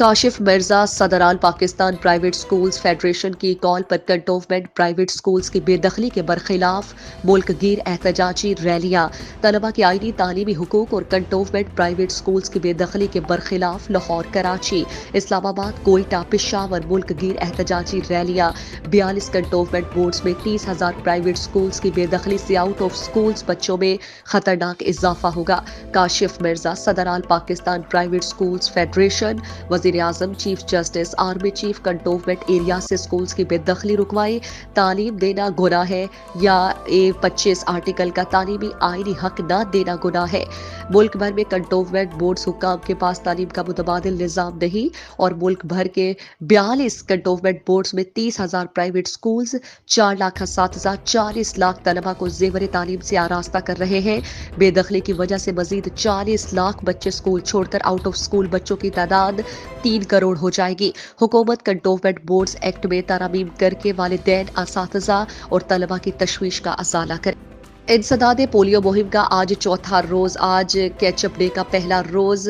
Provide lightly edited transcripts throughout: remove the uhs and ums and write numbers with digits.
काशिफ मिर्जा सदराल Pakistan private schools federation की call पर कंटोनमेंट प्राइवेट स्कूल्स की बेदखली के बरखिलाफ मुल्क गिर एहतजाजी रैलियां। तलबा के आईनी तालीमी हुकूक और कंटोनमेंट प्राइवेट स्कूल्स की बेदखली के बरखिलाफ लाहौर, कराची, इस्लामाबाद, कोयटा, पेशावर मुल्क गिर एहतजाजी रैलियां। 42 कंटोनमेंट बोर्ड्स में 30,000 प्राइवेट स्कूल्स की बेदखली से आउट ऑफ स्कूल्स बच्चों में खतरनाक इजाफा होगा। काशिफ मिर्जा सदराल पाकिस्तान प्राइवेट स्कूल्स फेडरेशन, वज़ीर आज़म, chief justice, army chief cantonment area से स्कूल्स की बेदखली रुकवाई। तालीम देना गुनाह है या A25 आर्टिकल का तालीमी आईनी हक न देना गुनाह है। मुल्क भर में कंटोनमेंट बोर्ड्स हुक्काम के पास तालीम का मुतबादिल निज़ाम नहीं और मुल्क भर के 42 कंटोनमेंट बोर्ड्स में 30,000 प्राइवेट स्कूल्स 4,07,000 40 लाख तलबा को ज़ेवर तालीम से आरास्ता कर रहे हैं। बेदखली की वजह से मजीद 40 लाख बच्चे स्कूल छोड़कर आउट ऑफ स्कूल बच्चों की तादाद 3 करोड़ हो जाएगी। हुकूमत कंटोनमेंट बोर्ड्स एक्ट में तरमीम करके वालिदैन, असातिज़ा और तलबा की तशवीश का अज़ाला करे। इंसदाद पोलियो मुहिम का आज चौथा रोज। आज कैचअप डे का पहला रोज।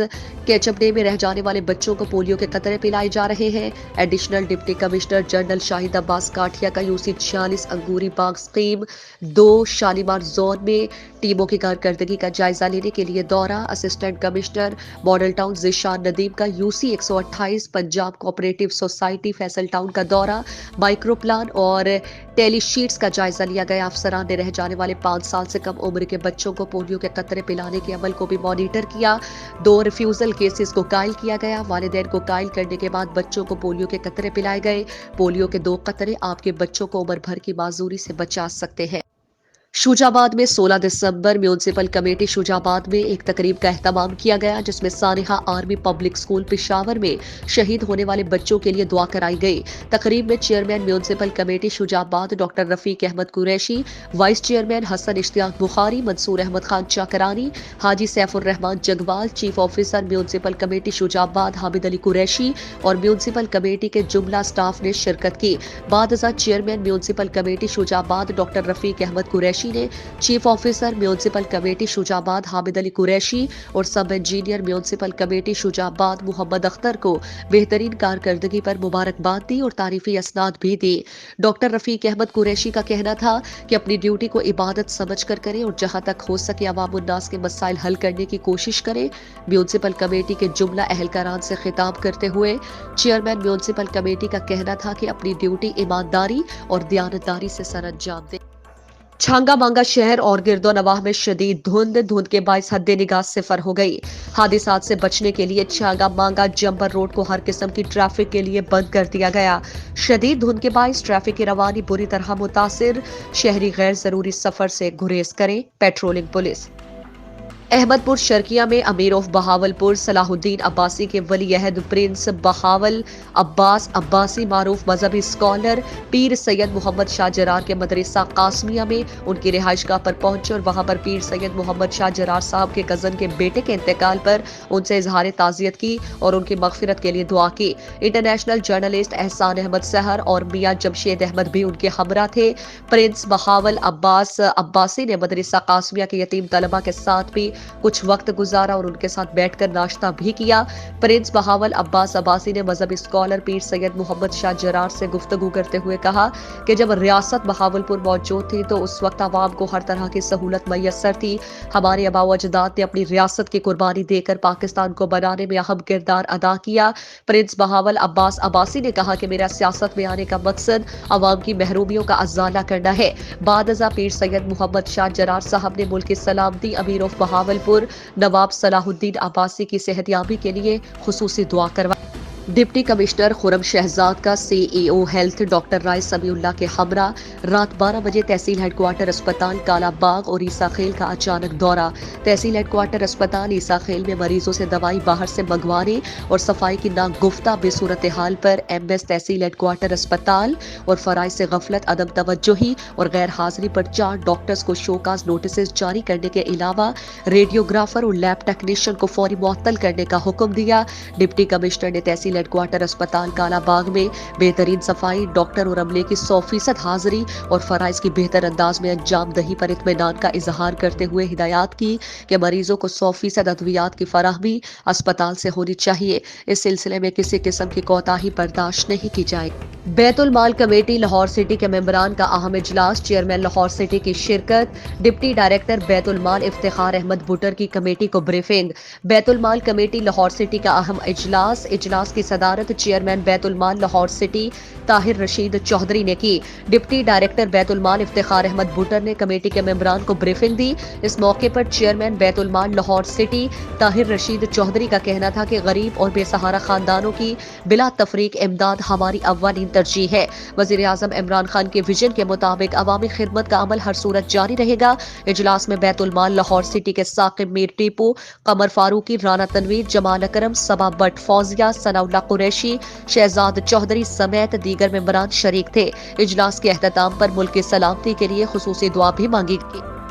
कैचअप डे में रह जाने वाले बच्चों को पोलियो के कतरे पिलाए जा रहे हैं। Additional deputy commissioner general Shahid Abbas Kathia का UC 46 Angoori Bagh scheme 2 Shalimar zone में टीमों की कारकर्दगी का जायजा लेने के लिए दौरा। Assistant commissioner model town Zeeshan Nadeem का UC 128 Punjab cooperative society Faisal town का दौरा। माइक्रो प्लान और टेलीशीट्स का जायजा लिया गया। अफसरान ने रह जाने वाले 5 साल से कम उम्र के बच्चों को पोलियो के कतरे पिलाने के अमल को भी मॉनिटर किया। 2 रिफ्यूजल केसेस को कायल किया गया। वालिदैन को कायल करने के बाद बच्चों को पोलियो के कतरे पिलाए गए। पोलियो के 2 कतरे आपके बच्चों को उम्र भर की माजूरी से बचा सकते हैं। शुजाबाद में 16 दिसंबर म्यूनसिपल कमेटी शुजाबाद में एक तकरीब का एहतमाम किया गया, जिसमें सानिहा आर्मी पब्लिक स्कूल पेशावर में शहीद होने वाले बच्चों के लिए दुआ कराई गई। तकरीब में chairman municipal committee Shujabad doctor Rafiq Ahmed Qureshi, vice chairman Hassan Ishtiaq Bukhari, Mansoor Ahmed Khan Chakrani, Haji Saifur Rehman Jagwal, chief officer municipal committee Shujabad Hamid Ali Qureshi और म्यूनसिपल कमेटी के जुमला स्टाफ ने शिरकत की। बाद chairman municipal committee Shujabad doctor Rafiq Ahmed Qureshi ने chief officer municipal committee Shujabad Hamid Ali Qureshi और sub engineer municipal committee Shujabad Mohammad Akhtar को बेहतरीन कारकर्दगी पर मुबारकबाद दी और तारीफी असनाद भी दी। डॉक्टर रफीक अहमद कुरैशी का कहना था कि अपनी ड्यूटी को इबादत समझकर करें और जहां तक हो सके अवाम उन्नास के मसाइल हल करने की कोशिश करें। म्यूनसिपल कमेटी के जुमला अहलकारान से खिताब करते हुए चेयरमैन म्यूनसिपल कमेटी का कहना था कि अपनी ड्यूटी ईमानदारी और दयानतदारी से सरअंजाम दें। छांगा मांगा शहर और गिरदो नवाह में शदीद धुंध के बाइस हद्दे निगाह सिफर हो गई। हादिसात से बचने के लिए छांगा मांगा जंबर रोड को हर किस्म की ट्रैफिक के लिए बंद कर दिया गया। शदीद धुंध के बाइस ट्रैफिक की रवानी बुरी तरह मुतासिर। शहरी गैर जरूरी सफर से गुरेज करें। Patrolling police. अहमदपुर शर्किया में अमीर ऑफ बहावलपुर सलाहुद्दीन अब्बासी के वली अहद प्रिंस बहावल अब्बास अब्बासी मारूफ मजहबी स्कॉलर पीर सैयद मोहम्मद शाह जरार के मदरसा कासमिया में उनकी रिहाइशगाह पर पहुंचे और वहां पर पीर सैयद मोहम्मद शाह जरार साहब के कजन के बेटे के इंतकाल पर उनसे इजहार ताज़ियत की और उनकी मगफिरत के लिए दुआ की। इंटरनेशनल जर्नलिस्ट एहसान अहमद सहर और मियां जमशेद अहमद भी उनके हमरा थे। प्रिंस बहावल अब्बास अब्बासी ने मदरसा कासमिया के यतीम तलबा के साथ भी कुछ वक्त गुजारा और उनके साथ बैठकर नाश्ता भी किया। प्रिंस बहावल अब्बास अब्बासी ने मजहबी स्कॉलर पीर सैयद मोहम्मद शाह जरार से गुफ्तगू करते हुए कहा कि जब रियासत बहावलपुर मौजूद थी तो उस वक्त आवाम को हर तरह की सहूलत मैसर थी। हमारे आबा व अजदाद ने अपनी रियासत की कुर्बानी देकर पाकिस्तान को बनाने में अहम किरदार अदा किया। प्रिंस बहावल अब्बास अब्बासी ने कहा कि मेरा सियासत में आने का मकसद अवाम की महरूमियों का अजाला करना है। बाद पीर सैयद मोहम्मद शाह जरार साहब ने मुल्क की सलामती, अमीर ऑफ बहावलपुर नवाब सलाहुद्दीन अब्बासी की सेहतयाबी के लिए खुसूसी दुआ करवाई। डिप्टी कमिश्नर खुरम शहजाद का CEO हेल्थ डॉक्टर राय समीउल्लाह के हमरा रात 12 बजे तहसील हेडक्वार्टर अस्पताल कालाबाग और ईसा खेल का अचानक दौरा। तहसील हेडक्वार्टर अस्पताल ईसा खेल में मरीजों से दवाई बाहर से मंगवाने और सफाई की नागुफ्ता बेसूरत हाल पर MS तहसील हेडक्वार्टर अस्पताल और फराइज से गफलत, अदम तवज्जुही और गैर हाजिरी पर 4 डॉक्टर्स को शोकाज नोटिस जारी करने के अलावा रेडियोग्राफर और लैब टेक्नीशियन को फौरी मुअत्तल करने का हुक्म दिया। डिप्टी कमिश्नर ने तहसील तहसील हेडक्वार्टर अस्पताल काला बाग में बेहतरीन सफाई, डॉक्टर और अमले की 100% हाजिरी और फराइज की बेहतर अंदाज में अंजाम दही पर इत्मीनान का इजहार करते हुए हिदायत की कि मरीजों को 100% अद्वियात की फराहमी अस्पताल से होनी चाहिए। इस सिलसिले में किसी किस्म की कोताही बर्दाश्त नहीं की जाएगी। बैतुल माल कमेटी लाहौर सिटी के मेंबरान का अहम इजलास, चेयरमैन लाहौर सिटी की शिरकत, डिप्टी डायरेक्टर बैतुल माल इफ्तिखार अहमद बुटर की कमेटी को ब्रीफिंग। बैतुल माल कमेटी लाहौर सिटी का अहम इजलास की सदारत चेयरमैन बैतुल माल लाहौर सिटी ताहिर रशीद चौधरी ने की। डिप्टी डायरेक्टर बैतुल माल इफ्तिखार अहमद बुटर ने कमेटी के मेंबरान को ब्रीफिंग दी। इस मौके पर चेयरमैन बैतुल माल लाहौर सिटी ताहिर रशीद चौधरी का कहना था कि गरीब और बेसहारा खानदानों की बिला तफरीक इमदाद हमारी अव्वलीन तरजीह है। वजीर आजम इमरान खान के विजन के मुताबिक अवामी खिदमत का अमल हर सूरत जारी रहेगा। इजलास में बैतुल माल लाहौर सिटी के साकिब मीर टीपू, कमर फारूकी, राना तनवीर, जमाल अकरम, सबा बट, फौजिया, सनाउल्ला कुरैशी, शहजाद चौधरी समेत दीगर मेंबरान शरीक थे। इजलास के एहतताम पर मुल्क की सलामती के लिए खुसूसी दुआ भी मांगी गई।